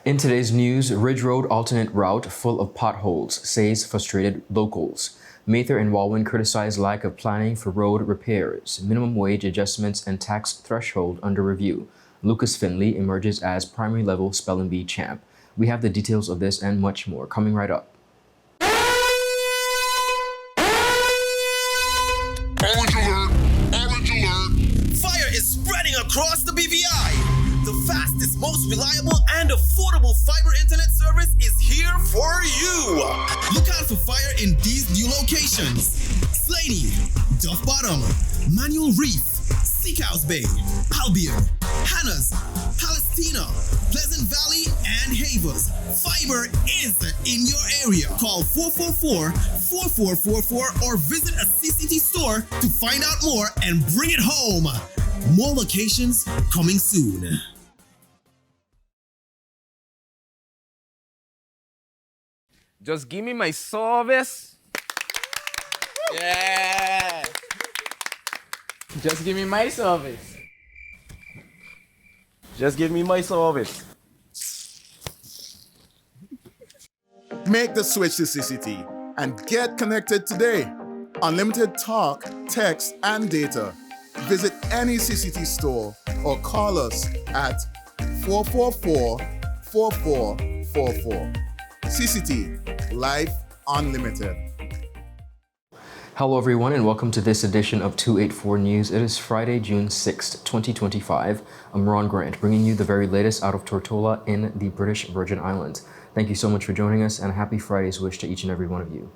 In today's news, Ridge Road alternate route full of potholes, says frustrated locals. Mather and WALWYN criticize lack of planning for road repairs, minimum wage adjustments, and tax threshold under review. Lucas Finlay emerges as primary level spelling bee champ. We have the details of this and much more coming right up. Orange alert! Orange alert! Fire is spreading across the BVI. The fastest, most reliable, and affordable fiber internet service is here for you. Look out for fire in these new locations: Slaney, Duff Bottom, Manual Reef, Seacows Bay, Albion, Hannah's, Palestina, Pleasant Valley, and Havers. Fiber is in your area. Call 444-4444 or visit a CCT store to find out more and bring it home. More locations coming soon. Just give me my service. Yeah. Just give me my service. Just give me my service. Make the switch to CCT and get connected today. Unlimited talk, text, and data. Visit any CCT store or call us at 444-4444. CCT, Life Unlimited. Hello everyone and welcome to this edition of 284 News. It is Friday, June 6th, 2025. I'm Ron Grant, bringing you the very latest out of Tortola in the British Virgin Islands. Thank you so much for joining us and happy Friday's wish to each and every one of you.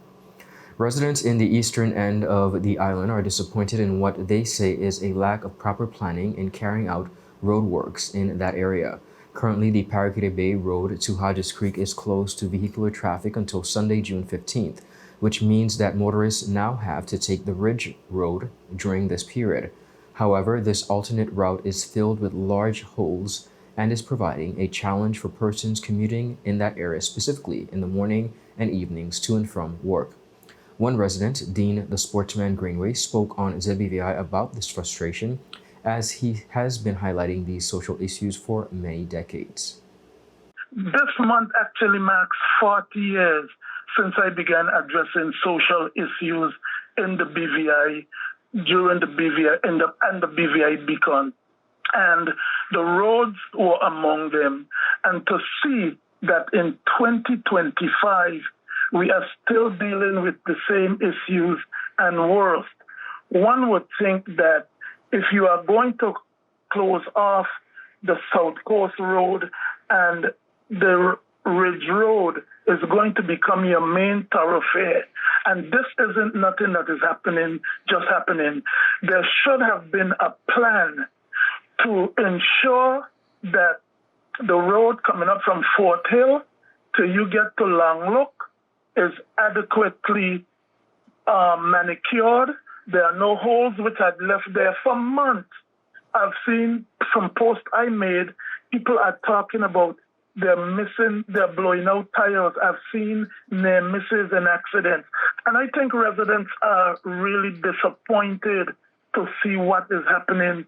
Residents in the eastern end of the island are disappointed in what they say is a lack of proper planning in carrying out roadworks in that area. Currently, the Paraquita Bay Road to Hodges Creek is closed to vehicular traffic until Sunday, June 15th, which means that motorists now have to take the Ridge Road during this period. However, this alternate route is filled with large holes and is providing a challenge for persons commuting in that area, specifically in the morning and evenings to and from work. One resident, Dean the Sportsman Greenway, spoke on ZBVI about this frustration as he has been highlighting these social issues for many decades. This month actually marks 40 years since I began addressing social issues in the BVI, during the BVI and the BVI Beacon. And the roads were among them. And to see that in 2025, we are still dealing with the same issues and worse, one would think that if you are going to close off the South Coast Road and the Ridge Road is going to become your main thoroughfare, and this isn't nothing that is just happening. There should have been a plan to ensure that the road coming up from Fort Hill till you get to Longlook is adequately manicured. There are no holes which had left there for months. I've seen some posts I made, people are talking about they're blowing out tires. I've seen near misses and accidents. And I think residents are really disappointed to see what is happening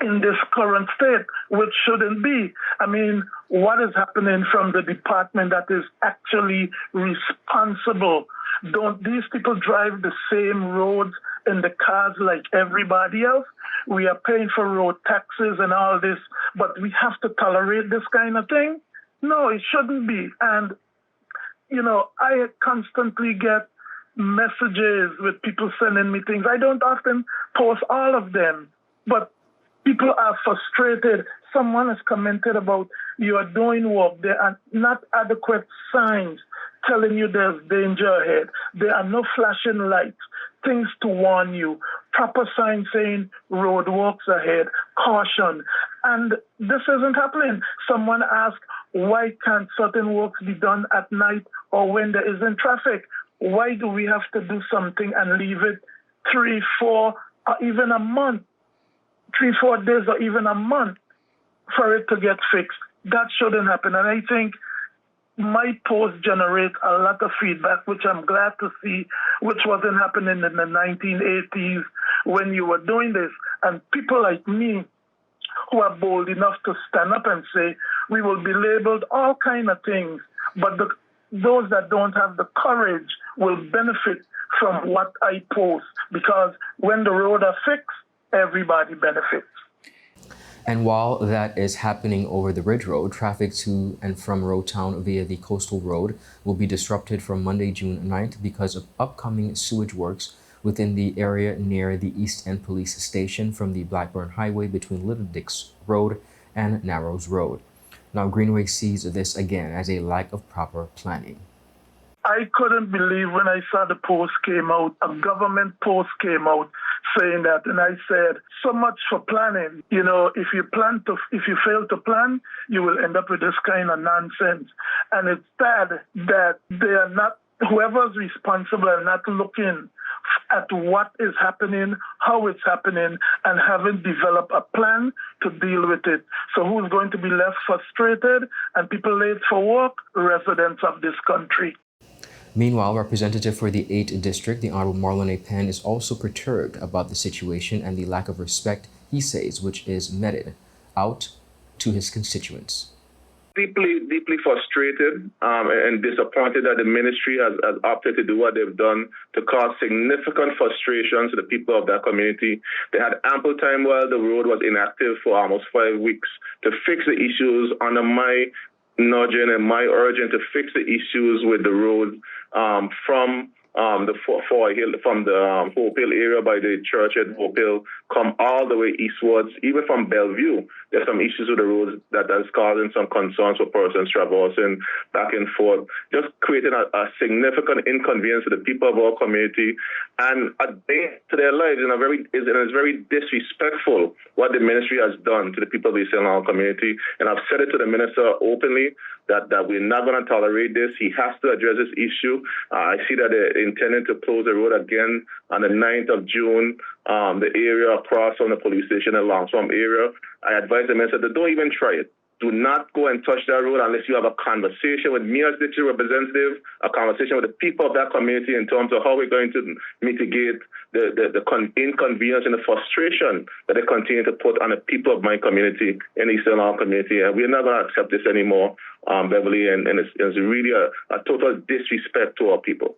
in this current state, which shouldn't be. I mean, what is happening from the department that is actually responsible? Don't these people drive the same roads in the cars like everybody else? We are paying for road taxes and all this, but we have to tolerate this kind of thing? No, it shouldn't be. And, you know, I constantly get messages with people sending me things. I don't often post all of them, but people are frustrated. Someone has commented about you are doing work. There are not adequate signs telling you there's danger ahead. There are no flashing lights, things to warn you, proper signs saying roadworks ahead, caution. And this isn't happening. Someone asked, why can't certain works be done at night or when there isn't traffic? Why do we have to do something and leave it 3, 4, or even a month? 3, 4 days or even a month for it to get fixed. That shouldn't happen. And I think my post generate a lot of feedback, which I'm glad to see, which wasn't happening in the 1980s when you were doing this. And people like me who are bold enough to stand up and say We will be labeled all kind of things. But those that don't have the courage will benefit from what I post, because when the road are fixed, everybody benefits. And while that is happening over the Ridge Road, traffic to and from Road Town via the Coastal Road will be disrupted from Monday, June 9th because of upcoming sewage works within the area near the East End Police Station from the Blackburn Highway between Little Dix Road and Narrows Road. Now, Greenway sees this again as a lack of proper planning. I couldn't believe when I saw the post came out, a government post came out saying that, and I said, so much for planning. You know, if you fail to plan, you will end up with this kind of nonsense. And it's sad that they are not, whoever's responsible are not looking at what is happening, how it's happening, and haven't developed a plan to deal with it. So who's going to be left frustrated and people late for work? Residents of this country. Meanwhile, representative for the 8th District, the Honorable Marlon A. Penn, is also perturbed about the situation and the lack of respect, he says, which is meted out to his constituents. Deeply frustrated and disappointed that the ministry has opted to do what they've done to cause significant frustration to the people of that community. They had ample time while the road was inactive for almost 5 weeks to fix the issues under my nudging and my urging to fix the issues with the road from the Hope Hill area by the church at Hope Hill, come all the way eastwards, even from Bellevue. There's some issues with the roads that is causing some concerns for persons traversing back and forth, just creating a significant inconvenience to the people of our community and a day to their lives. And it's very disrespectful what the ministry has done to the people of the Eastern Island community. And I've said it to the minister openly that we're not going to tolerate this. He has to address this issue. I see that they're intending to close the road again on the 9th of June, the area across from the police station in Longswamp area. I advise the minister to don't even try it. Do not go and touch that road unless you have a conversation with me as district representative, a conversation with the people of that community in terms of how we're going to mitigate the inconvenience and the frustration that they continue to put on the people of my community and the Eastern Island community. And we're not going to accept this anymore, Beverly, and it's really a total disrespect to our people.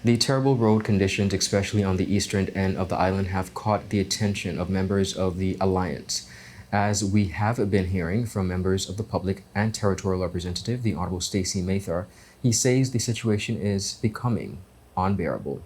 The terrible road conditions, especially on the eastern end of the island, have caught the attention of members of the Alliance. As we have been hearing from members of the public and territorial representative, the Honorable Stacey Mathar, he says the situation is becoming unbearable.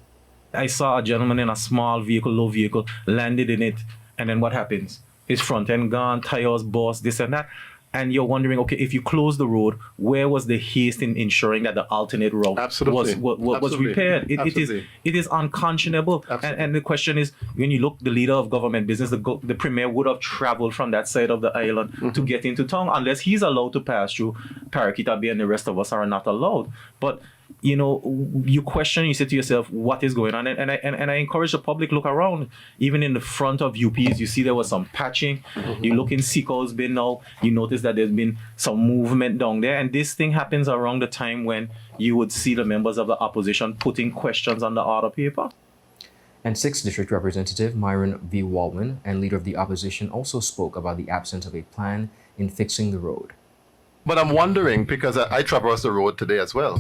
I saw a gentleman in a small vehicle, low vehicle, landed in it, and then what happens? His front end gone, tires burst, this and that. And you're wondering, okay, if you close the road, where was the haste in ensuring that the alternate route was repaired? It is unconscionable. And the question is, when you look, the leader of government business, the premier would have traveled from that side of the island to get into town, unless he's allowed to pass through Paraquita Bay and the rest of us are not allowed. But you know, you question, you say to yourself, what is going on? And I encourage the public, look around. Even in the front of UPs, you see there was some patching. You look in Seaco's Bin now, you notice that there's been some movement down there. And this thing happens around the time when you would see the members of the opposition putting questions on the order paper. And 6th District Representative Myron V. WALWYN and Leader of the Opposition also spoke about the absence of a plan in fixing the road. But I'm wondering, because I traversed the road today as well,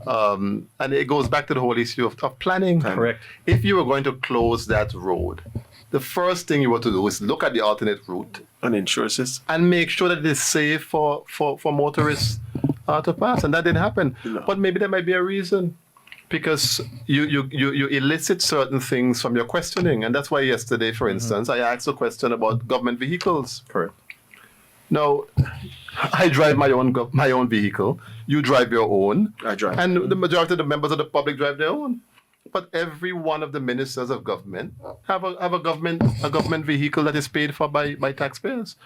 and it goes back to the whole issue of planning. Correct. If you were going to close that road, the first thing you were to do is look at the alternate route and ensure this, and make sure that it is safe for motorists to pass. And that didn't happen. No. But maybe there might be a reason, because you elicit certain things from your questioning. And that's why yesterday, for instance, I asked a question about government vehicles. Correct. Now, I drive my own vehicle. You drive your own. I drive. And the majority of the members of the public drive their own. But every one of the ministers of government have a government vehicle that is paid for by taxpayers.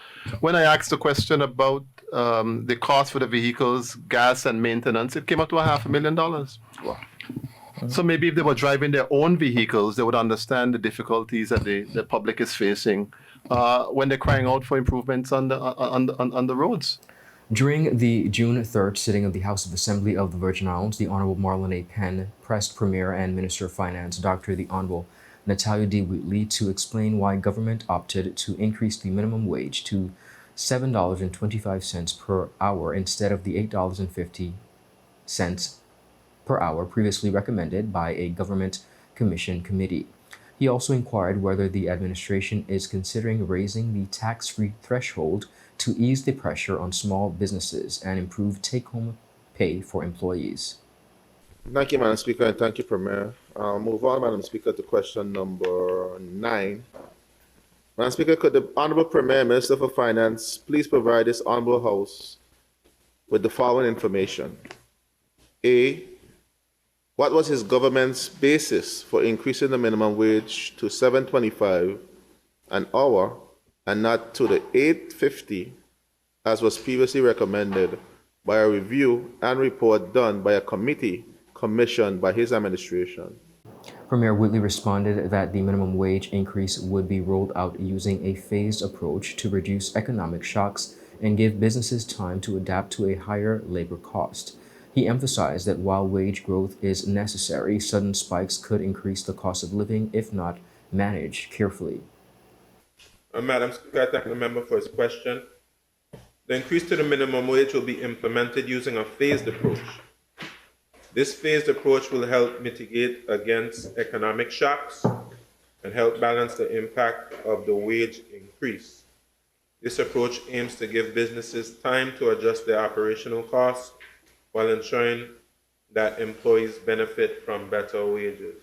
When I asked the question about the cost for the vehicles, gas and maintenance, it came up to $500,000. Wow. So maybe if they were driving their own vehicles, they would understand the difficulties that the public is facing when they're crying out for improvements on the roads. During the June 3rd sitting of the House of Assembly of the Virgin Islands, the Honorable Marlon A. Penn pressed Premier and Minister of Finance, Dr. the Honorable Natalia D. Wheatley, to explain why government opted to increase the minimum wage to $7.25 per hour instead of the $8.50 per hour previously recommended by a government commission committee. He also inquired whether the administration is considering raising the tax-free threshold to ease the pressure on small businesses and improve take-home pay for employees. Thank you, Madam Speaker, and thank you, Premier. I'll move on, Madam Speaker, to question number 9. Madam Speaker, could the Honorable Premier, Minister for Finance, please provide this Honorable House with the following information? A, what was his government's basis for increasing the minimum wage to $7.25 an hour and not to the $8.50 as was previously recommended by a review and report done by a committee commissioned by his administration? Premier Wheatley responded that the minimum wage increase would be rolled out using a phased approach to reduce economic shocks and give businesses time to adapt to a higher labor cost. He emphasized that while wage growth is necessary, sudden spikes could increase the cost of living if not managed carefully. Madam Speaker, I thank the member for his question. The increase to the minimum wage will be implemented using a phased approach. This phased approach will help mitigate against economic shocks and help balance the impact of the wage increase. This approach aims to give businesses time to adjust their operational costs while ensuring that employees benefit from better wages.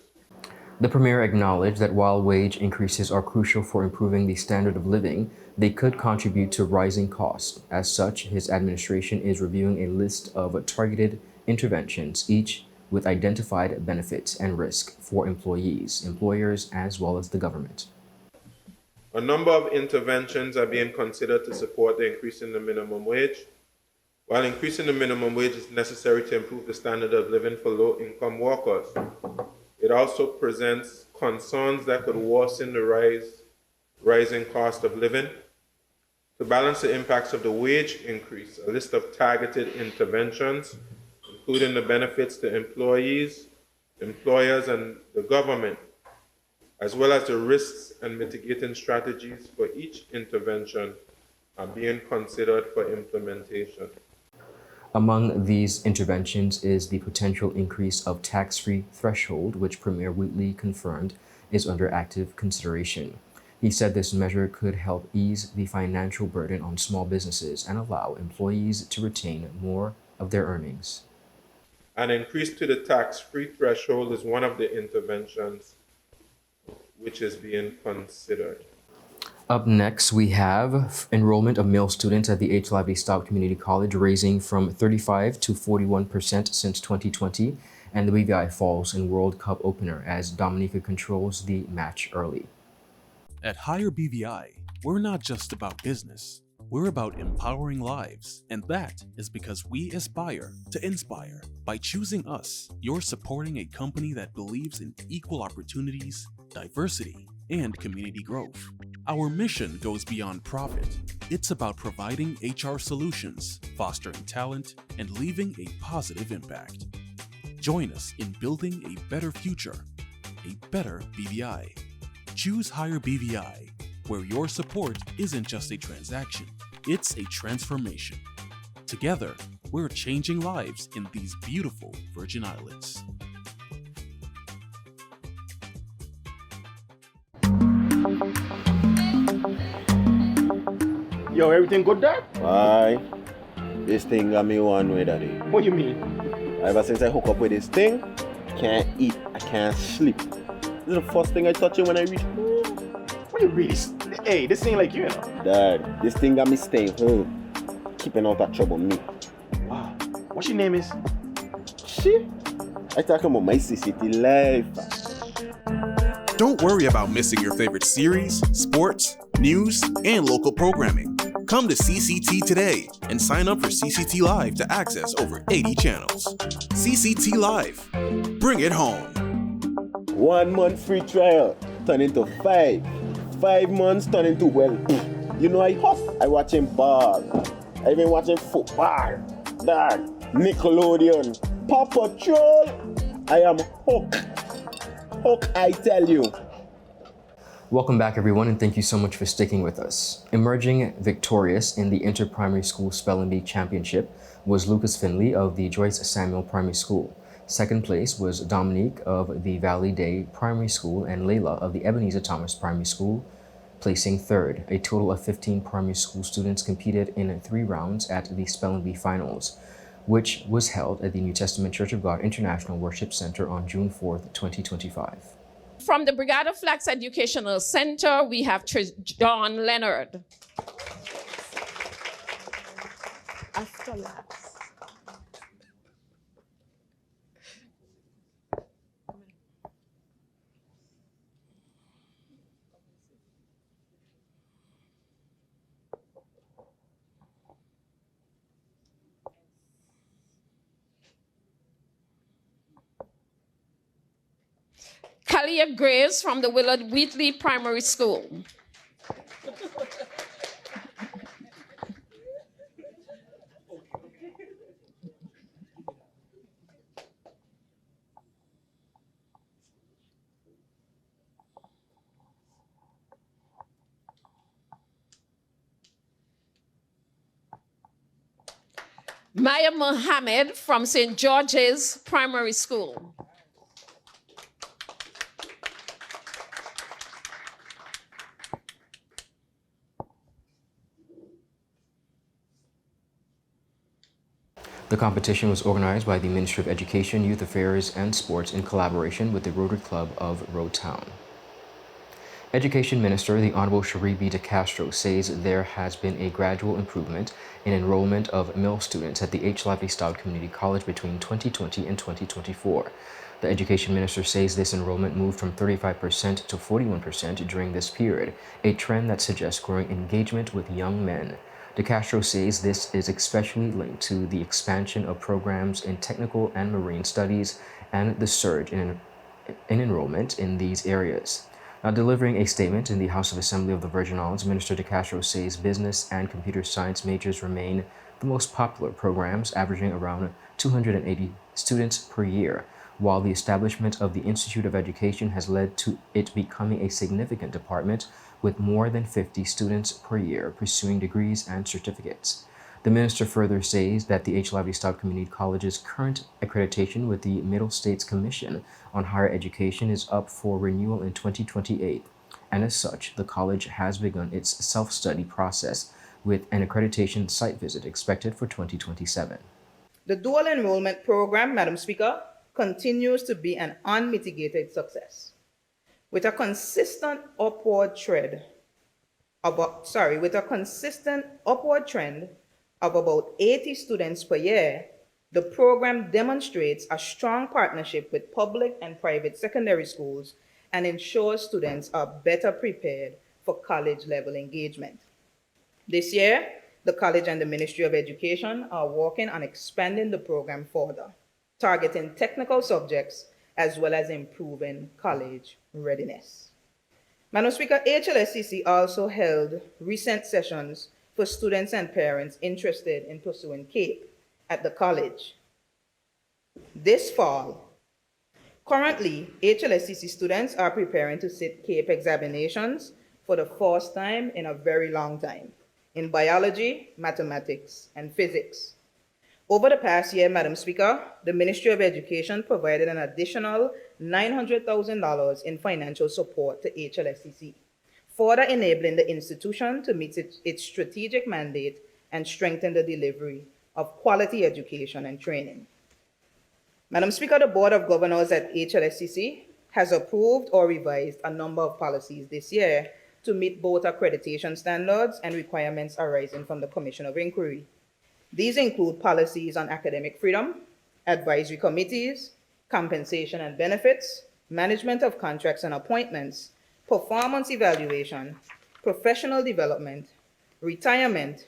The Premier acknowledged that while wage increases are crucial for improving the standard of living, they could contribute to rising costs. As such, his administration is reviewing a list of targeted interventions, each with identified benefits and risk for employees, employers, as well as the government. A number of interventions are being considered to support the increase in the minimum wage. While increasing the minimum wage is necessary to improve the standard of living for low-income workers, it also presents concerns that could worsen the rising cost of living. To balance the impacts of the wage increase, a list of targeted interventions, including the benefits to employees, employers, and the government, as well as the risks and mitigating strategies for each intervention, are being considered for implementation. Among these interventions is the potential increase of tax-free threshold, which Premier Wheatley confirmed is under active consideration. He said this measure could help ease the financial burden on small businesses and allow employees to retain more of their earnings. An increase to the tax-free threshold is one of the interventions which is being considered. Up next, we have enrollment of male students at the H. Lively Stoutt Community College raising from 35% to 41% since 2020, and the BVI falls in World Cup opener as Dominica controls the match early. At Higher BVI, we're not just about business. We're about empowering lives, and that is because we aspire to inspire. By choosing us, you're supporting a company that believes in equal opportunities, diversity, and community growth. Our mission goes beyond profit. It's about providing HR solutions, fostering talent, and leaving a positive impact. Join us in building a better future, a better BVI. Choose Higher BVI, where your support isn't just a transaction, it's a transformation. Together, we're changing lives in these beautiful Virgin Islands. Yo, everything good there? Aye. This thing got me one way, daddy. What you mean? Ever since I hook up with this thing, can't eat, I can't sleep. This is the first thing I touch it when I reach home. What you really? Hey, this thing like you know. Dad, this thing got me staying home, keeping out of trouble me. Wow. What your name is? Shit. I talking about my CCT life. Don't worry about missing your favorite series, sports, news, and local programming. Come to CCT today and sign up for CCT Live to access over 80 channels. CCT Live. Bring it home. 1 month free trial turn into 5. 5 months turn into, well, you know I watching ball. I even watching football. Dad, Nickelodeon, Paw Patrol. I am hooked. Hook, I tell you. Welcome back, everyone, and thank you so much for sticking with us. Emerging victorious in the Inter-Primary School Spelling Bee Championship was Lucas Finlay of the Joyce Samuel Primary School. Second place was Dominique of the Valley Day Primary School and Layla of the Ebenezer Thomas Primary School, placing third. A total of 15 primary school students competed in 3 rounds at the Spelling Bee Finals, which was held at the New Testament Church of God International Worship Center on June 4th, 2025. From the Brigada Flax Educational Center, we have John Leonard. After labs. Kalia Graves from the Willard Wheatley Primary School. Maya Mohammed from St. George's Primary School. The competition was organized by the Ministry of Education, Youth Affairs, and Sports in collaboration with the Rotary Club of Roadtown. Education Minister, the Honorable Cherie B. De Castro, says there has been a gradual improvement in enrollment of male students at the H. Lively Stout Community College between 2020 and 2024. The Education Minister says this enrollment moved from 35% to 41% during this period, a trend that suggests growing engagement with young men. De Castro says this is especially linked to the expansion of programs in technical and marine studies and the surge in enrollment in these areas. Now, delivering a statement in the House of Assembly of the Virgin Islands, Minister De Castro says business and computer science majors remain the most popular programs, averaging around 280 students per year, while the establishment of the Institute of Education has led to it becoming a significant department with more than 50 students per year pursuing degrees and certificates. The minister further says that the H. Lively Stout Community College's current accreditation with the Middle States Commission on Higher Education is up for renewal in 2028, and as such, the college has begun its self-study process with an accreditation site visit expected for 2027. The dual enrollment program, Madam Speaker, continues to be an unmitigated success. With a consistent upward trend of about 80 students per year, the program demonstrates a strong partnership with public and private secondary schools and ensures students are better prepared for college-level engagement. This year, the college and the Ministry of Education are working on expanding the program further, targeting technical subjects as well as improving college readiness. Madam Speaker, HLSCC also held recent sessions for students and parents interested in pursuing CAPE at the college. This fall, currently, HLSCC students are preparing to sit CAPE examinations for the first time in a very long time in biology, mathematics, and physics. Over the past year, Madam Speaker, the Ministry of Education provided an additional $900,000 in financial support to HLSCC, further enabling the institution to meet its strategic mandate and strengthen the delivery of quality education and training. Madam Speaker, the Board of Governors at HLSCC has approved or revised a number of policies this year to meet both accreditation standards and requirements arising from the Commission of Inquiry. These include policies on academic freedom, advisory committees, compensation and benefits, management of contracts and appointments, performance evaluation, professional development, retirement,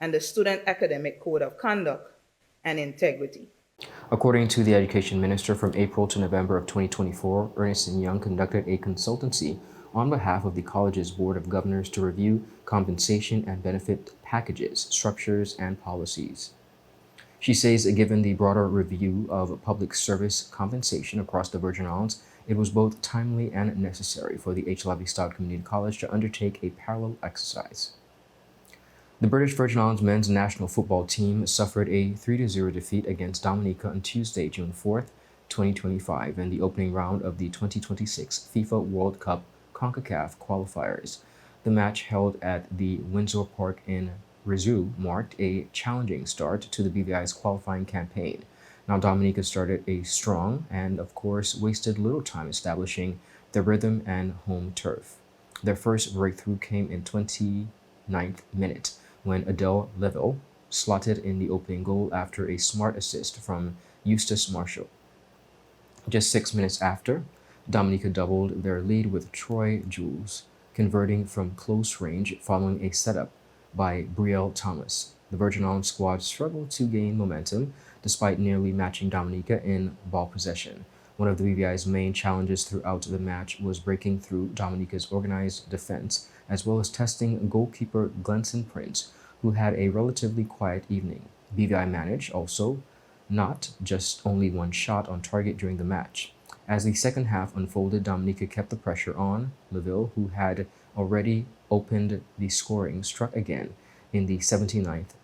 and the Student Academic Code of Conduct and Integrity. According to the Education Minister, from April to November of 2024, Ernst & Young conducted a consultancy on behalf of the college's Board of Governors to review compensation and benefit packages, structures, and policies. She says, given the broader review of public service compensation across the Virgin Islands, It was both timely and necessary for the H. Lavi Stout Community College to undertake a parallel exercise. The British Virgin Islands men's national football team suffered a 3-0 defeat against Dominica on Tuesday, June 4th, 2025, in the opening round of the 2026 FIFA World Cup CONCACAF qualifiers. The match held at the Windsor Park in Rizou marked a challenging start to the BVI's qualifying campaign. Now, Dominica started a strong and, of course, wasted little time establishing their rhythm and home turf. Their first breakthrough came in 29th minute when Adele Leville slotted in the opening goal after a smart assist from Eustace Marshall. Just 6 minutes after, Dominica doubled their lead with Troy Jules, converting from close range following a setup by Brielle Thomas. The Virgin Islands squad struggled to gain momentum despite nearly matching Dominica in ball possession. One of the BVI's main challenges throughout the match was breaking through Dominica's organized defense, as well as testing goalkeeper Glenson Prince, who had a relatively quiet evening. BVI managed also not just only one shot on target during the match. As the second half unfolded, Dominica kept the pressure on. Leville, who had already opened the scoring, struck again in the 79th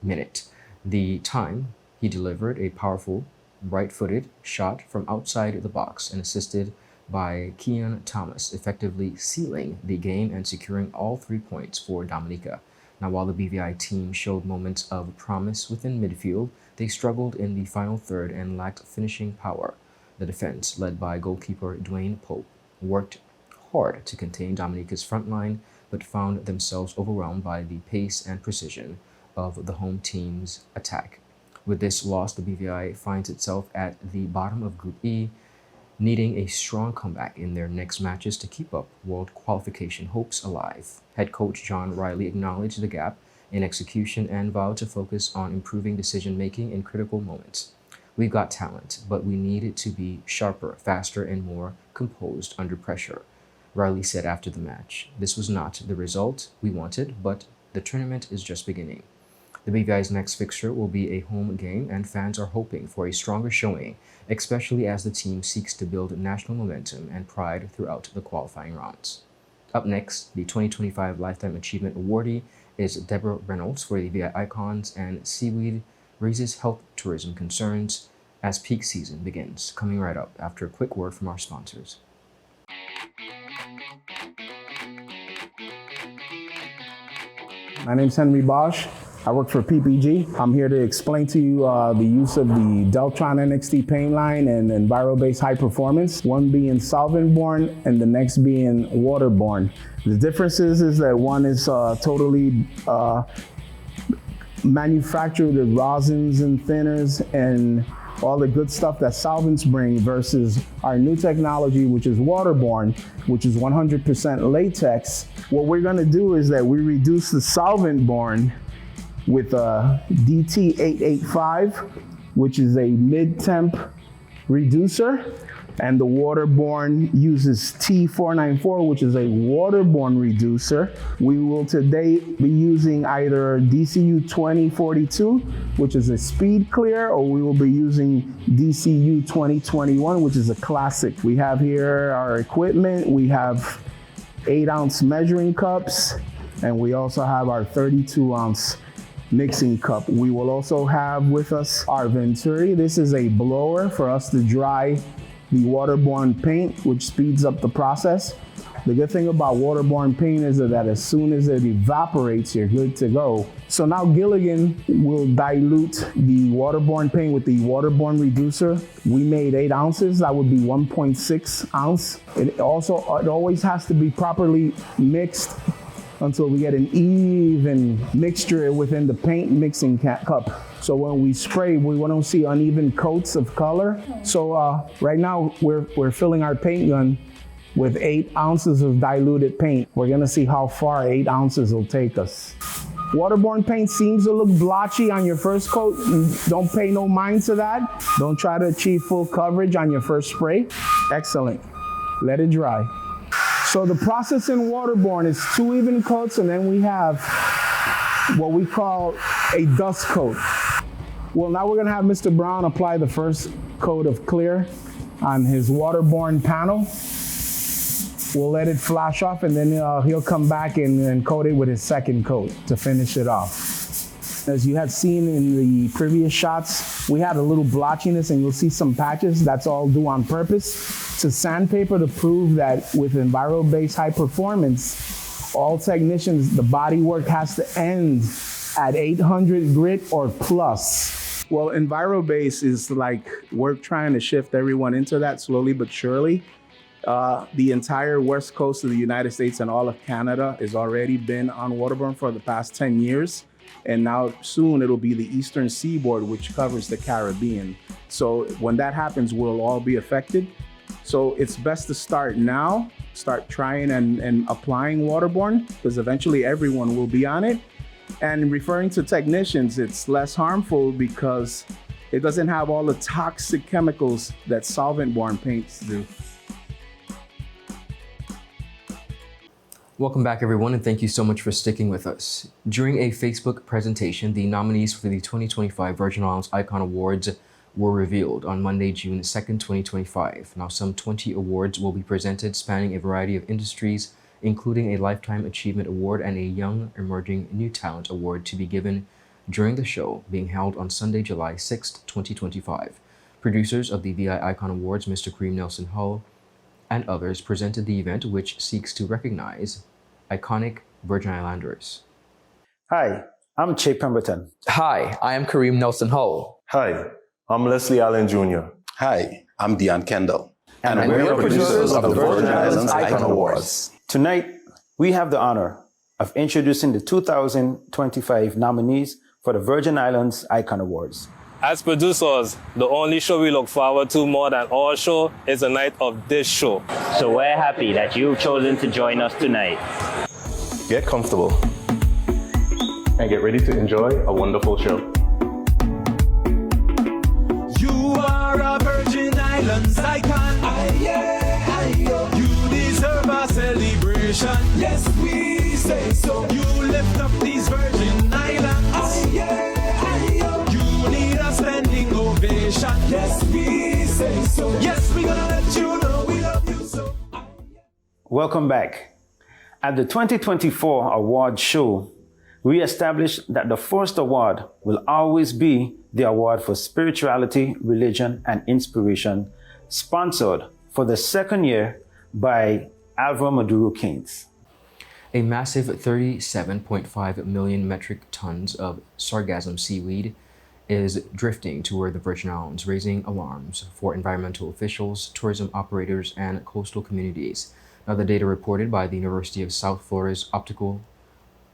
minute. The time he delivered a powerful right-footed shot from outside the box and assisted by Kean Thomas, effectively sealing the game and securing all 3 points for Dominica. Now, while the BVI team showed moments of promise within midfield, they struggled in the final third and lacked finishing power. The defense, led by goalkeeper Dwayne Pope, worked hard to contain Dominica's front line, but found themselves overwhelmed by the pace and precision of the home team's attack. With this loss, the BVI finds itself at the bottom of Group E, needing a strong comeback in their next matches to keep up world qualification hopes alive. Head coach John Riley acknowledged the gap in execution and vowed to focus on improving decision-making in critical moments. We've got talent, but we need it to be sharper, faster, and more composed under pressure, Riley said after the match. This was not the result we wanted, but the tournament is just beginning. The BVI's next fixture will be a home game, and fans are hoping for a stronger showing, especially as the team seeks to build national momentum and pride throughout the qualifying rounds. Up next, the 2025 Lifetime Achievement Awardee is Deborah Reynolds for the BVI Icons, and SEAWEED raises health tourism concerns as peak season begins. Coming right up after a quick word from our sponsors. My name's Henry Bosch. I work for PPG. I'm here to explain to you the use of the Deltron NXT paint line and Enviro-based high performance, one being solvent-borne and the next being waterborne. The difference is that one is totally manufactured with rosins and thinners and all the good stuff that solvents bring versus our new technology, which is waterborne, which is 100% latex. What we're gonna do is that we reduce the solvent-borne with a DT885, which is a mid-temp reducer, and the waterborne uses T494, which is a waterborne reducer. We will today be using either DCU 2042, which is a speed clear, or we will be using DCU 2021, which is a classic. We have here our equipment. We have 8-ounce measuring cups, and we also have our 32-ounce mixing cup. We will also have with us our Venturi. This is a blower for us to dry the waterborne paint, which speeds up the process. The good thing about waterborne paint is that as soon as it evaporates, you're good to go. So now Gilligan will dilute the waterborne paint with the waterborne reducer. We made 8 ounces, that would be 1.6 ounce. It always has to be properly mixed until we get an even mixture within the paint mixing cup. So when we spray, we don't see uneven coats of color. So right now we're filling our paint gun with 8 ounces of diluted paint. We're gonna see how far 8 ounces will take us. Waterborne paint seems to look blotchy on your first coat. Don't pay no mind to that. Don't try to achieve full coverage on your first spray. Excellent. Let it dry. So the process in waterborne is 2 even coats, and then we have what we call a dust coat. Well, now we're gonna have Mr. Brown apply the first coat of clear. on his waterborne panel. We'll let it flash off, and then he'll come back and coat it with his second coat to finish it off. As you had seen in the previous shots, we had a little blotchiness, and you'll see some patches. That's all due on purpose to sandpaper to prove that with EnviroBase high performance, all technicians, the body work has to end at 800 grit or plus. Well, EnviroBase is like, we're trying to shift everyone into that slowly but surely. The entire west coast of the United States and all of Canada has already been on waterborne for the past 10 years. And now soon it'll be the eastern seaboard, which covers the Caribbean. So when that happens, we'll all be affected. So it's best to start now, start trying and applying waterborne, because eventually everyone will be on it. And referring to technicians, it's less harmful because it doesn't have all the toxic chemicals that solvent-borne paints do. Welcome back, everyone, and thank you so much for sticking with us. During a Facebook presentation, the nominees for the 2025 Virgin Islands Icon Awards were revealed on Monday, June 2nd, 2025. Now, some 20 awards will be presented, spanning a variety of industries, including a Lifetime Achievement Award and a Young Emerging New Talent Award to be given during the show, being held on Sunday, July 6th, 2025. Producers of the VI Icon Awards, Mr. Kareem Nelson Hull, and others presented the event, which seeks to recognize iconic Virgin Islanders. Hi, I'm Che Pemberton. Hi, I am Kareem Nelson Hull. Hi, I'm Leslie Allen Jr. Hi, I'm Dion Kendall. And we're the producers of the Virgin Islands Icon Awards. Tonight, we have the honor of introducing the 2025 nominees for the Virgin Islands Icon Awards. As producers, the only show we look forward to more than all show is the night of this show. So we're happy that you've chosen to join us tonight. Get comfortable and get ready to enjoy a wonderful show. You are a Virgin Islands icon. You deserve a celebration. Yes, we say so. You lift up these Virgin Islands. You need a standing ovation. Yes, we say so. Yes, we're gonna let you know we love you so. Welcome back. At the 2024 award show, we established that the first award will always be the award for spirituality, religion, and inspiration, sponsored for the second year by Alvaro Maduro Keynes. A massive 37.5 million metric tons of sargassum seaweed is drifting toward the Virgin Islands, raising alarms for environmental officials, tourism operators, and coastal communities. Now, the data reported by the University of South Florida's Optical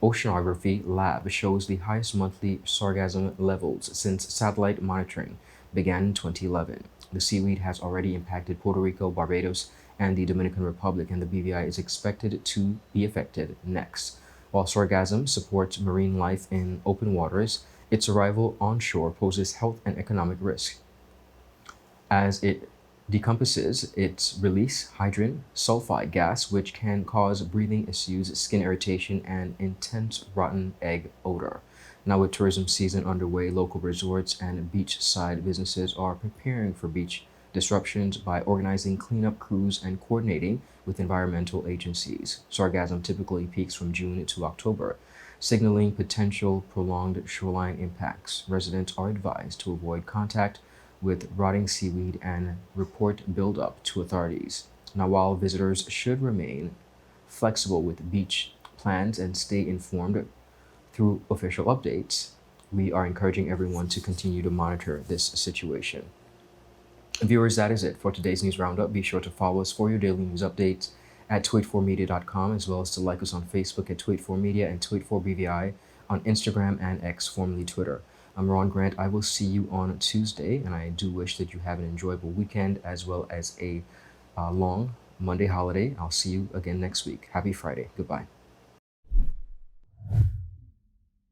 Oceanography Lab shows the highest monthly sargassum levels since satellite monitoring began in 2011. The seaweed has already impacted Puerto Rico, Barbados, and the Dominican Republic, and the BVI is expected to be affected next. While sargassum supports marine life in open waters, its arrival onshore poses health and economic risk. As it decomposes, its release hydrogen sulfide gas, which can cause breathing issues, skin irritation, and intense rotten egg odor. Now, with tourism season underway, local resorts and beachside businesses are preparing for beach disruptions by organizing cleanup crews and coordinating with environmental agencies. Sargassum typically peaks from June to October, signaling potential prolonged shoreline impacts. Residents are advised to avoid contact with rotting seaweed and report buildup to authorities. Now, while visitors should remain flexible with beach plans and stay informed through official updates, we are encouraging everyone to continue to monitor this situation. Viewers, that is it for today's news roundup. Be sure to follow us for your daily news updates at 284media.com, as well as to like us on Facebook at 284media and 284BVI on Instagram and X, formerly Twitter. I'm Ron Grant. I will see you on Tuesday, and I do wish that you have an enjoyable weekend as well as a long Monday holiday. I'll see you again next week. Happy Friday. Goodbye.